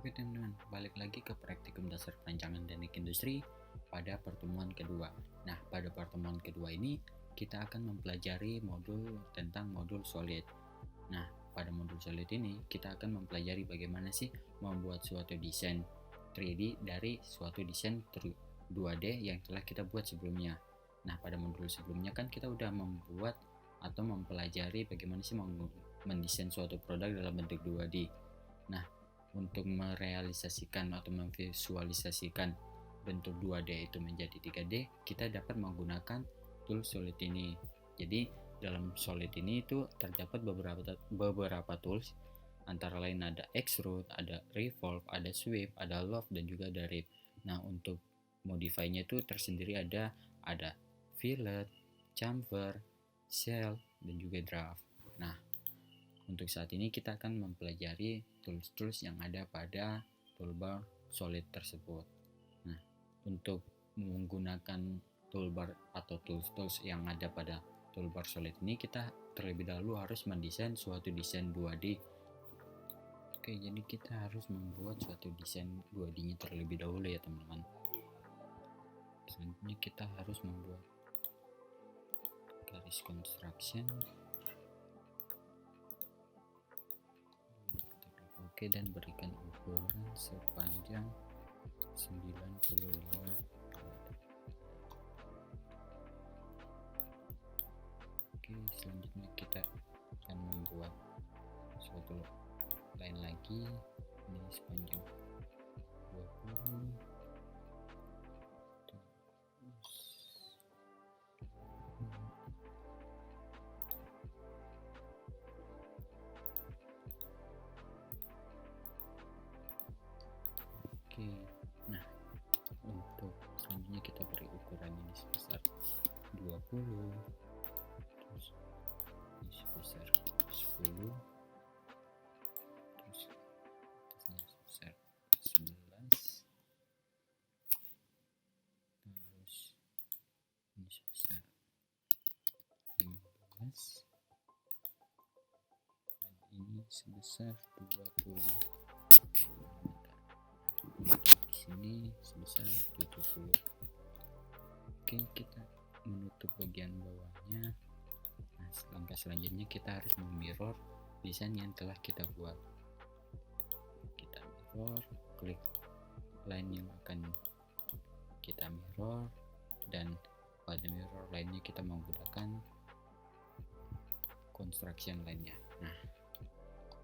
Oke teman-teman, balik lagi ke praktikum dasar perancangan teknik industri pada pertemuan kedua. Nah, pada pertemuan kedua ini kita akan mempelajari modul tentang modul solid. Nah, pada modul solid ini kita akan mempelajari bagaimana sih membuat suatu desain 3D dari suatu desain 2D yang telah kita buat sebelumnya. Nah, pada modul sebelumnya kan kita udah membuat atau mempelajari bagaimana sih mendesain suatu produk dalam bentuk 2D. Nah, untuk merealisasikan atau memvisualisasikan bentuk 2D itu menjadi 3D, kita dapat menggunakan tool solid ini. Jadi dalam solid ini itu terdapat beberapa tools, antara lain ada extrude, ada revolve, ada sweep, ada loft, dan juga ada rip. Nah, untuk modify-nya itu tersendiri ada fillet, chamfer, shell, dan juga draft. Nah, untuk saat ini kita akan mempelajari tools-tools yang ada pada toolbar solid tersebut. Nah, untuk menggunakan toolbar atau tools-tools yang ada pada toolbar solid ini, kita terlebih dahulu harus mendesain suatu desain 2D. Oke, jadi kita harus membuat suatu desain 2D-nya terlebih dahulu ya teman-teman. Selanjutnya kita harus membuat garis construction. Oke, dan berikan ukuran sepanjang 95. Oke, selanjutnya kita akan membuat suatu line lagi, ini sepanjang 20. Oke, nah untuk selanjutnya kita beri ukuran ini sebesar 20, terus ini sebesar 10, terus atasnya sebesar 11, terus ini sebesar 15, dan ini sebesar 20. Di sini sebesar 70. Oke, kita menutup bagian bawahnya. Nah, langkah selanjutnya kita harus memirror desain yang telah kita buat. Kita mirror, klik line yang akan kita mirror, dan pada mirror lainnya kita menggunakan construction line-nya. Nah,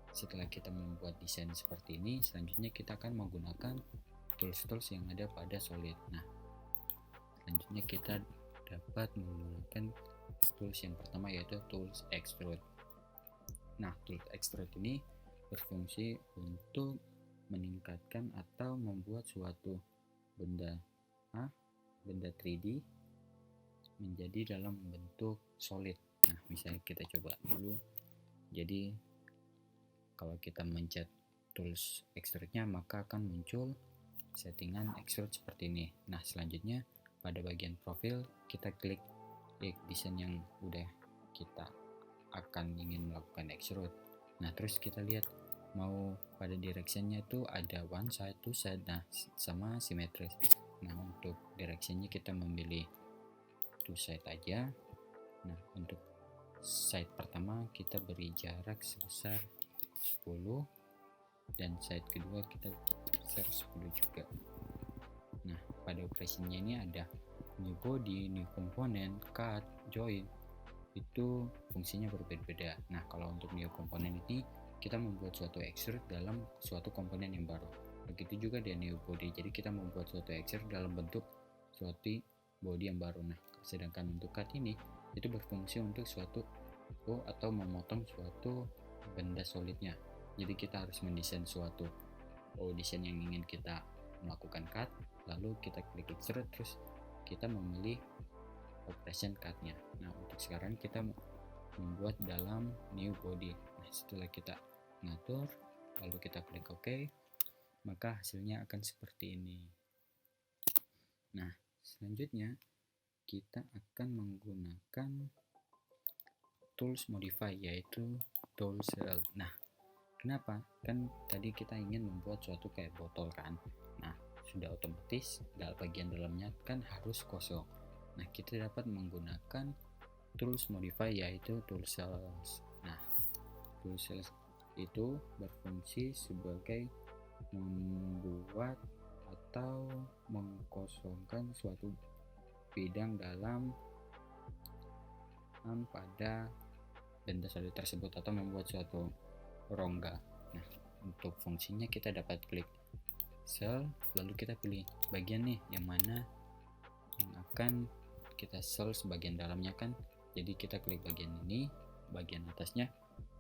setelah kita membuat desain seperti ini, selanjutnya kita akan menggunakan tools-tools yang ada pada solid. Nah, selanjutnya kita dapat menggunakan tools yang pertama, yaitu tools extrude. Nah, tools extrude ini berfungsi untuk meningkatkan atau membuat suatu benda 3D menjadi dalam bentuk solid. Nah, misalnya kita coba dulu. Jadi kalau kita mencet tools extrude-nya, maka akan muncul settingan extrude seperti ini. Nah, selanjutnya pada bagian profil kita klik desain yang udah kita akan ingin melakukan extrude. Nah, terus kita lihat mau pada direction-nya itu ada one side, two side, nah sama simetris. Nah, untuk direction-nya kita memilih two side aja. Nah, untuk side pertama kita beri jarak sebesar 10, dan side kedua kita besar 10 juga. Nah, pada operasinya ini ada new body, new component, cut, join. Itu fungsinya berbeda-beda. Nah, kalau untuk new component ini kita membuat suatu extrude dalam suatu komponen yang baru. Begitu juga dengan new body. Jadi kita membuat suatu extrude dalam bentuk suatu body yang baru. Nah, sedangkan untuk cut ini itu berfungsi untuk suatu atau memotong suatu benda solidnya. Jadi kita harus mendesain suatu desain yang ingin kita melakukan cut, lalu kita klik extrude, terus kita memilih operation cut-nya. Nah, untuk sekarang kita membuat dalam new body. Nah, setelah kita ngatur, lalu kita klik OK, maka hasilnya akan seperti ini. Nah, selanjutnya kita akan menggunakan tools modify, yaitu tool cell. Nah, Kenapa? Kan tadi kita ingin membuat suatu kayak botol kan. Nah, sudah otomatis bagian dalamnya kan harus kosong. Nah, kita dapat menggunakan tools modify yaitu tool cells. Nah, tool cells itu berfungsi sebagai membuat atau mengkosongkan suatu bidang dalam pada benda solid tersebut atau membuat suatu rongga. Nah, untuk fungsinya kita dapat klik cell, lalu kita pilih bagian nih yang mana yang akan kita cell sebagian dalamnya kan. Jadi kita klik bagian ini, bagian atasnya,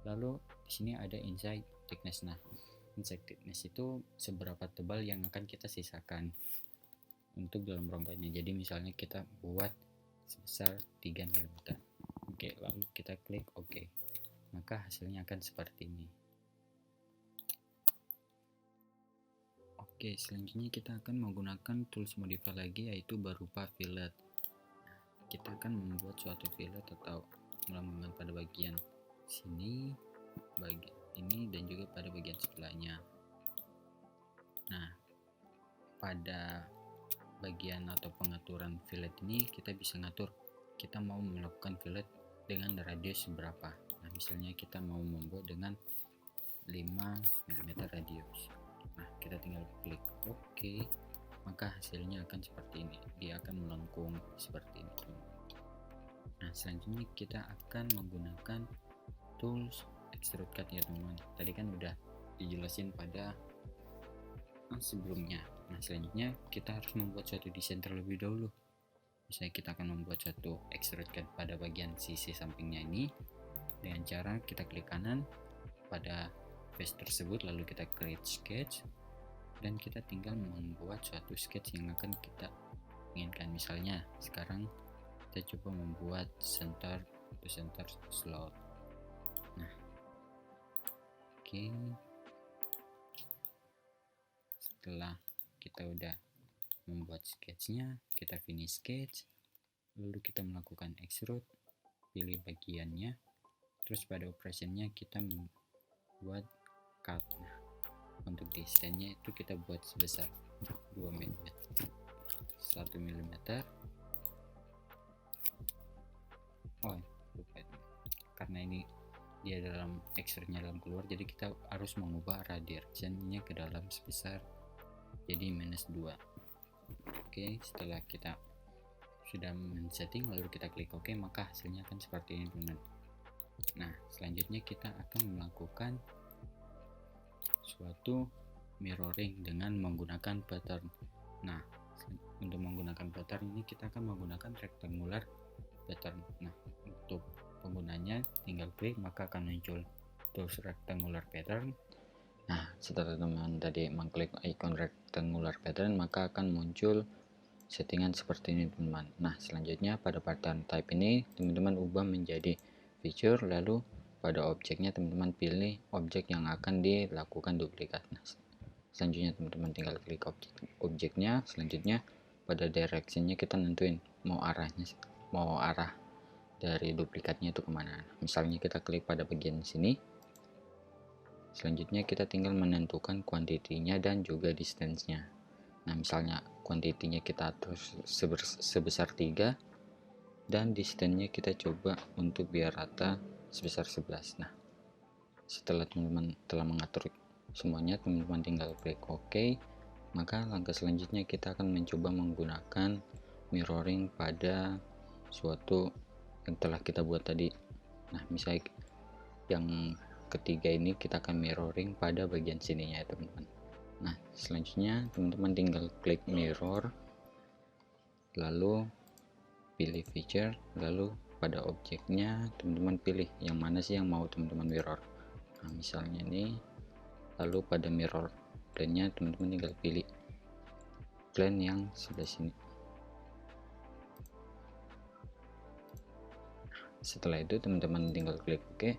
lalu di sini ada inside thickness. Nah, inside thickness itu seberapa tebal yang akan kita sisakan untuk dalam rongganya. Jadi misalnya kita buat sebesar 3 mm. Oke, lalu kita klik OK. Maka hasilnya akan seperti ini. Oke, selanjutnya kita akan menggunakan tools modify lagi yaitu berupa fillet. Kita akan membuat suatu fillet atau melambungkan pada bagian sini, bagian ini, dan juga pada bagian sebelahnya. Nah, pada bagian atau pengaturan fillet ini kita bisa ngatur kita mau melakukan fillet dengan radius berapa. Nah, misalnya kita mau membuat dengan 5 mm radius. Nah, kita tinggal klik OK, maka hasilnya akan seperti ini. Dia akan melengkung seperti ini. Nah, selanjutnya kita akan menggunakan tools extrude cut ya teman-teman. Tadi kan udah dijelasin pada sebelumnya. Nah, selanjutnya kita harus membuat suatu desain terlebih dahulu. Misalnya kita akan membuat suatu extrude cut pada bagian sisi sampingnya ini dengan cara kita klik kanan pada face tersebut, lalu kita create sketch, dan kita tinggal membuat suatu sketch yang akan kita inginkan. Misalnya sekarang kita coba membuat center slot. Nah, oke. Setelah kita udah membuat sketchnya, kita finish sketch, lalu kita melakukan extrude, pilih bagiannya, terus pada operationnya kita membuat cut. Nah, untuk desainnya itu kita buat sebesar 2 mm, 1 mm. Oh, lupa, karena ini dia dalam extrude-nya dalam keluar, jadi kita harus mengubah radiusnya ke dalam sebesar jadi -2. Oke, setelah kita sudah men-setting lalu kita klik OK, maka hasilnya akan seperti ini teman-teman. Nah, selanjutnya kita akan melakukan suatu mirroring dengan menggunakan pattern. Nah, untuk menggunakan pattern ini kita akan menggunakan rectangular pattern. Nah, untuk penggunanya tinggal klik maka akan muncul tools rectangular pattern. Nah, setelah teman-teman tadi mengklik icon rectangular pattern maka akan muncul settingan seperti ini teman-teman. Nah, selanjutnya pada pattern type ini teman-teman ubah menjadi feature, lalu pada objeknya teman-teman pilih objek yang akan dilakukan duplikat. Nah, selanjutnya teman-teman tinggal klik objeknya. Selanjutnya pada directionnya kita nentuin mau arah dari duplikatnya itu kemana. Misalnya kita klik pada bagian sini. Selanjutnya kita tinggal menentukan kuantitinya dan juga distance-nya. Nah, misalnya kuantitinya kita atur sebesar 3 dan distance-nya kita coba untuk biar rata sebesar 11. Nah, setelah teman-teman telah mengatur semuanya, teman-teman tinggal klik OK. Maka langkah selanjutnya kita akan mencoba menggunakan mirroring pada suatu yang telah kita buat tadi. Nah, misalnya yang ketiga ini kita akan mirroring pada bagian sininya ya teman-teman. Nah, selanjutnya teman-teman tinggal klik mirror, lalu pilih feature, lalu pada objeknya teman-teman pilih yang mana sih yang mau teman-teman mirror. Nah, misalnya ini, lalu pada mirror plane-nya teman-teman tinggal pilih plane yang sebelah sini. Setelah itu teman-teman tinggal klik OK,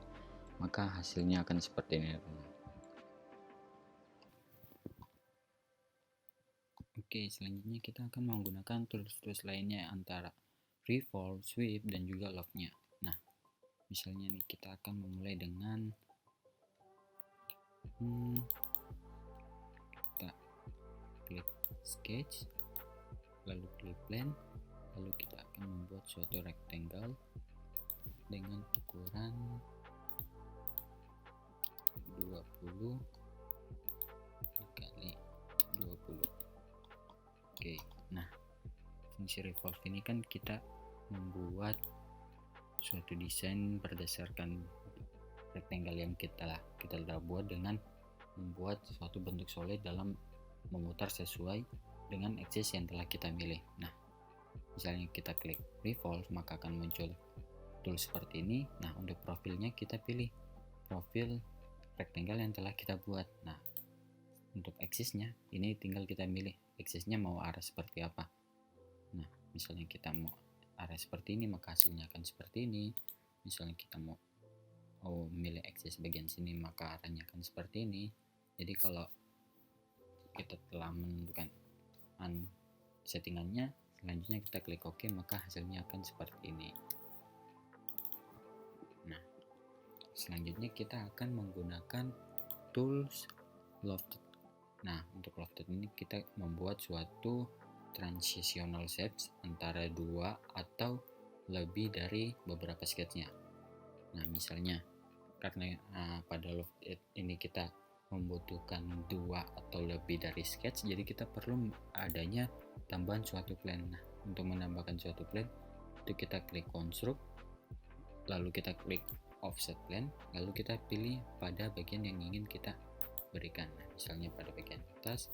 maka hasilnya akan seperti ini teman-teman. Oke, selanjutnya kita akan menggunakan tools-tools lainnya antara revolve, sweep, dan juga lock-nya. Nah, misalnya nih kita akan memulai dengan kita klik sketch, lalu klik plan, lalu kita akan membuat suatu rectangle dengan ukuran 20 kali 20. Oke, nah fungsi revolve ini kan kita membuat suatu desain berdasarkan rectangle yang kita telah buat dengan membuat suatu bentuk solid dalam memutar sesuai dengan axis yang telah kita milih. Nah, misalnya kita klik revolve, maka akan muncul tool seperti ini. Nah, untuk profilnya kita pilih profil rectangle yang telah kita buat. Nah, untuk axisnya ini tinggal kita milih axisnya mau arah seperti apa. Nah, misalnya kita mau arah seperti ini, maka hasilnya akan seperti ini. Misalnya kita mau memilih axis bagian sini, maka arahnya akan seperti ini. Jadi kalau kita telah menentukan settingannya, selanjutnya kita klik OK, maka hasilnya akan seperti ini. Nah, selanjutnya kita akan menggunakan tools lofted. Nah, untuk lofted ini kita membuat suatu transitional shapes antara dua atau lebih dari beberapa sketchnya. Nah, misalnya karena pada lofted ini kita membutuhkan dua atau lebih dari sketch, jadi kita perlu adanya tambahan suatu plan. Nah, untuk menambahkan suatu plan itu kita klik construct, lalu kita klik offset plan, lalu kita pilih pada bagian yang ingin kita berikan. Nah, misalnya pada bagian atas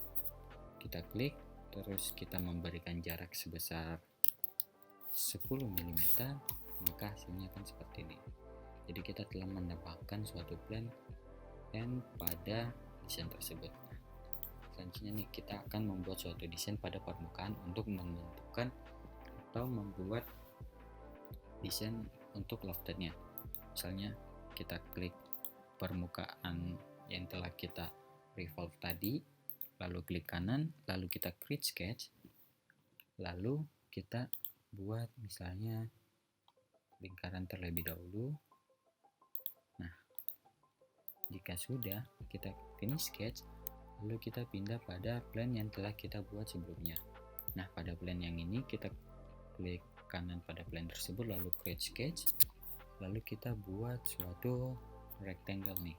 kita klik, terus kita memberikan jarak sebesar 10 mm, maka hasilnya akan seperti ini. Jadi kita telah menambahkan suatu plan pada desain tersebut. Nah, selanjutnya nih kita akan membuat suatu desain pada permukaan untuk menentukan atau membuat desain untuk loftednya. Misalnya kita klik permukaan yang telah kita revolve tadi, lalu klik kanan, lalu kita create sketch, lalu kita buat misalnya lingkaran terlebih dahulu. Nah, jika sudah, kita finish sketch, lalu kita pindah pada plan yang telah kita buat sebelumnya. Nah, pada plan yang ini kita klik kanan pada plan tersebut, lalu create sketch, lalu kita buat suatu rectangle nih.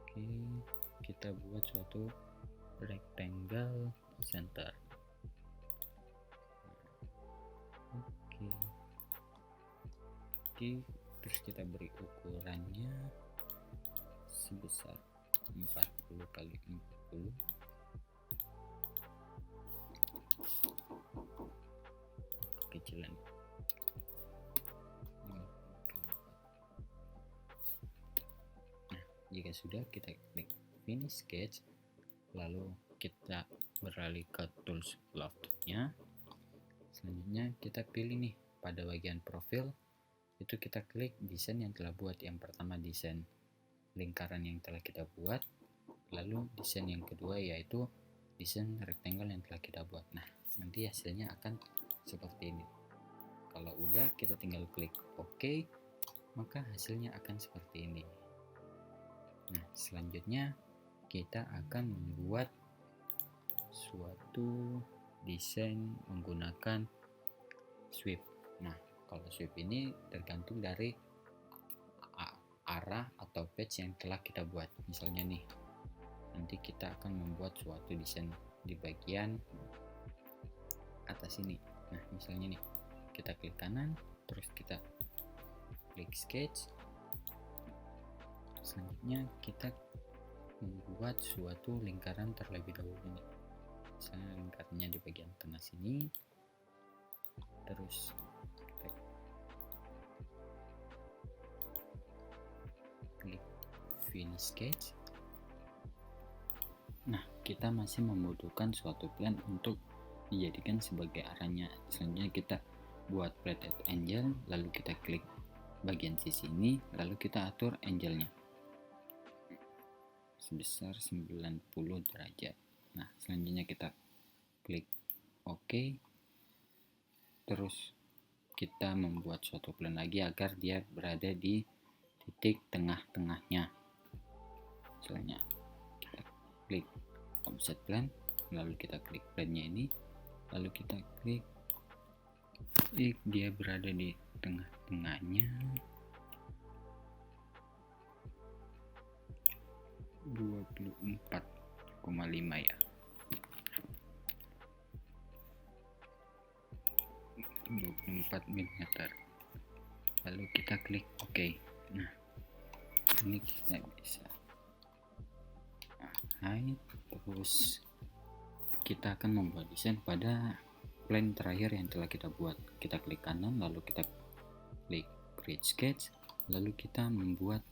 Oke, kita buat suatu rectangle center. Oke, terus kita beri ukurannya sebesar 40 kali 40. Kecilan. Nah, jika sudah, kita klik finish sketch, lalu kita beralih ke tools loftednya. Selanjutnya kita pilih nih pada bagian profil, itu kita klik desain yang telah buat. Yang pertama desain lingkaran yang telah kita buat, lalu desain yang kedua yaitu desain rectangle yang telah kita buat. Nah, nanti hasilnya akan seperti ini. Kalau udah, kita tinggal klik OK, maka hasilnya akan seperti ini. Nah, selanjutnya kita akan membuat suatu desain menggunakan sweep. Nah, kalau sweep ini tergantung dari arah atau patch yang telah kita buat. Misalnya nih, nanti kita akan membuat suatu desain di bagian atas ini. Nah, misalnya nih, kita klik kanan, terus kita klik sketch. Selanjutnya kita membuat suatu lingkaran terlebih dahulu nih. Misalnya lingkarannya di bagian tengah sini, terus klik finish sketch. Nah, kita masih membutuhkan suatu plan untuk dijadikan sebagai arahnya. Selanjutnya kita buat flathead angle, lalu kita klik bagian sisi ini, lalu kita atur angle-nya sebesar 90 derajat. Nah, selanjutnya kita klik OK, terus kita membuat suatu plan lagi agar dia berada di titik tengah-tengahnya. Misalnya kita klik offset plan, lalu kita klik plannya ini, lalu kita klik dia berada di tengah-tengahnya 24,5 ya, 24 mm. Lalu kita klik OK. Nah, ini kita bisa hide, terus kita akan membuat desain pada plan terakhir yang telah kita buat. Kita klik kanan, lalu kita klik create sketch, lalu kita membuat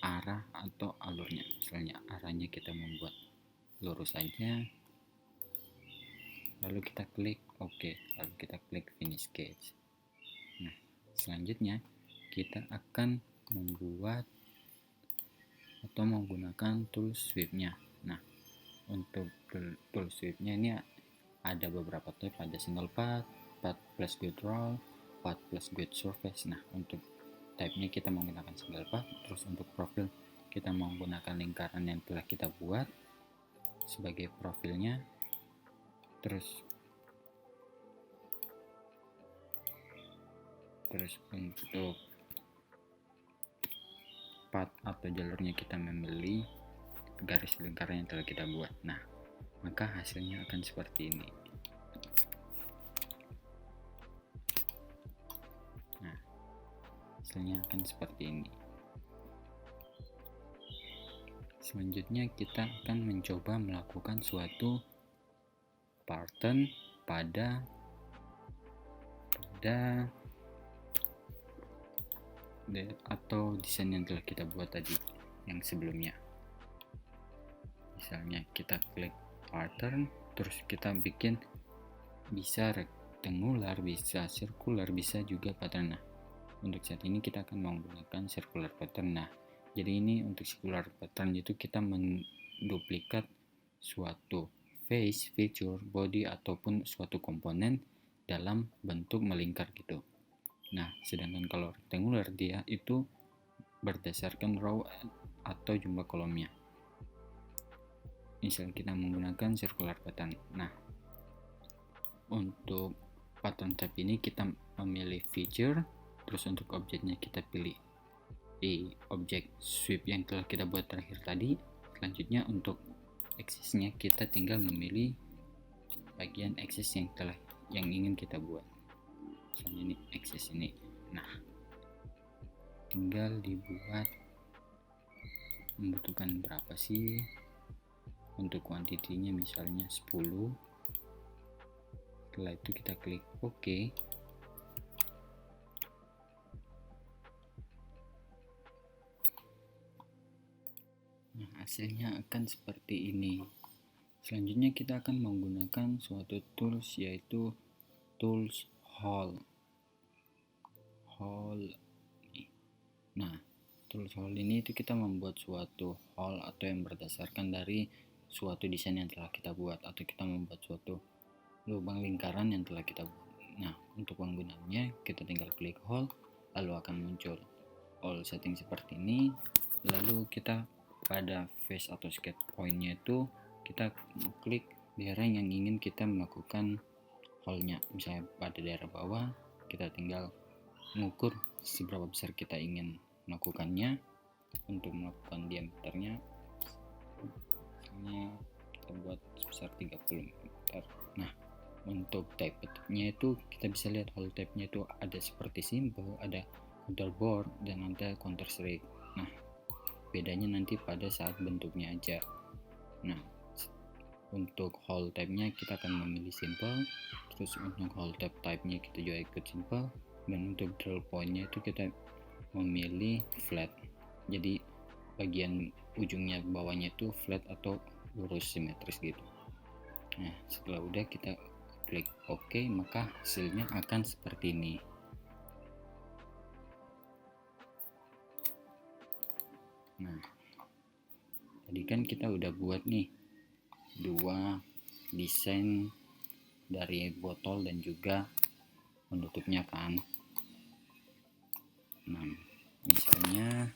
arah atau alurnya. Misalnya arahnya kita membuat lurus saja, lalu kita klik OK, lalu kita klik finish sketch. Nah, selanjutnya kita akan membuat atau menggunakan tool sweepnya. Nah, untuk tool sweepnya ini ada beberapa type, ada single path, path plus guide roll, path plus guide surface. Nah, untuk type-nya kita menggunakan single path. Terus untuk profil kita menggunakan lingkaran yang telah kita buat sebagai profilnya. Terus untuk path atau jalurnya kita memilih garis lingkaran yang telah kita buat. Nah, maka hasilnya akan seperti ini. Nah, hasilnya akan seperti ini. Selanjutnya kita akan mencoba melakukan suatu pattern pada atau desain yang telah kita buat tadi yang sebelumnya. Misalnya kita klik pattern, terus kita bikin bisa rectangular, bisa circular, bisa juga pattern. Nah, untuk saat ini kita akan menggunakan circular pattern. Nah, jadi ini untuk circular pattern itu kita menduplikat suatu face, feature, body ataupun suatu komponen dalam bentuk melingkar gitu. Nah, sedangkan kalau rectangular dia itu berdasarkan row atau jumlah kolomnya. Misal kita menggunakan circular pattern. Nah, untuk pattern type ini kita memilih feature, terus untuk objeknya kita pilih objek sweep yang telah kita buat terakhir tadi. Selanjutnya untuk aksesnya kita tinggal memilih bagian akses yang ingin kita buat. Misalnya ini akses ini. Nah, tinggal dibuat membutuhkan berapa sih. Untuk kuantitinya misalnya 10. Setelah itu kita klik OK. Nah, hasilnya akan seperti ini. Selanjutnya kita akan menggunakan suatu tools, yaitu tools hole. Nah, tools hole ini itu kita membuat suatu hole atau yang berdasarkan dari suatu desain yang telah kita buat, atau kita membuat suatu lubang lingkaran yang telah kita buat. Nah, untuk penggunaannya kita tinggal klik hole, lalu akan muncul all setting seperti ini. Lalu kita pada face atau sketch point-nya itu kita klik daerah yang ingin kita melakukan hole-nya. Misalnya pada daerah bawah, kita tinggal mengukur seberapa besar kita ingin melakukannya. Untuk melakukan diameternya misalnya kita buat sebesar 30 mm. Nah, untuk type-nya itu kita bisa lihat hole type-nya itu ada seperti simple, ada counter board, dan ada counter straight. Nah, bedanya nanti pada saat bentuknya aja. Nah, untuk hole type-nya kita akan memilih simple, terus untuk hole type-nya kita juga ikut simple, dan untuk drill point-nya itu kita memilih flat. Jadi bagian ujungnya bawahnya itu flat atau lurus simetris gitu. Nah, setelah udah kita klik OK, maka hasilnya akan seperti ini. Nah, tadi kan kita udah buat nih dua desain dari botol dan juga penutupnya kan. Nah, misalnya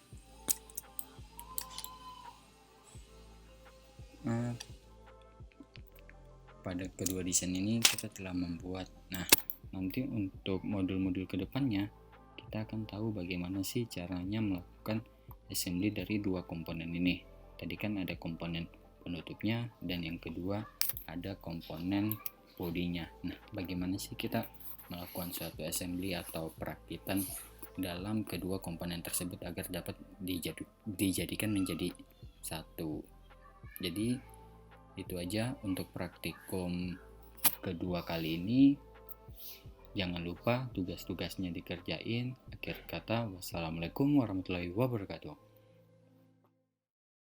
kedua desain ini kita telah membuat. Nah, nanti untuk modul-modul kedepannya kita akan tahu bagaimana sih caranya melakukan assembly dari dua komponen ini. Tadi kan ada komponen penutupnya dan yang kedua ada komponen bodinya. Nah, bagaimana sih kita melakukan suatu assembly atau perakitan dalam kedua komponen tersebut agar dapat dijadikan menjadi satu. Jadi itu aja untuk praktikum kedua kali ini. Jangan lupa tugas-tugasnya dikerjain. Akhir kata, wassalamualaikum warahmatullahi wabarakatuh.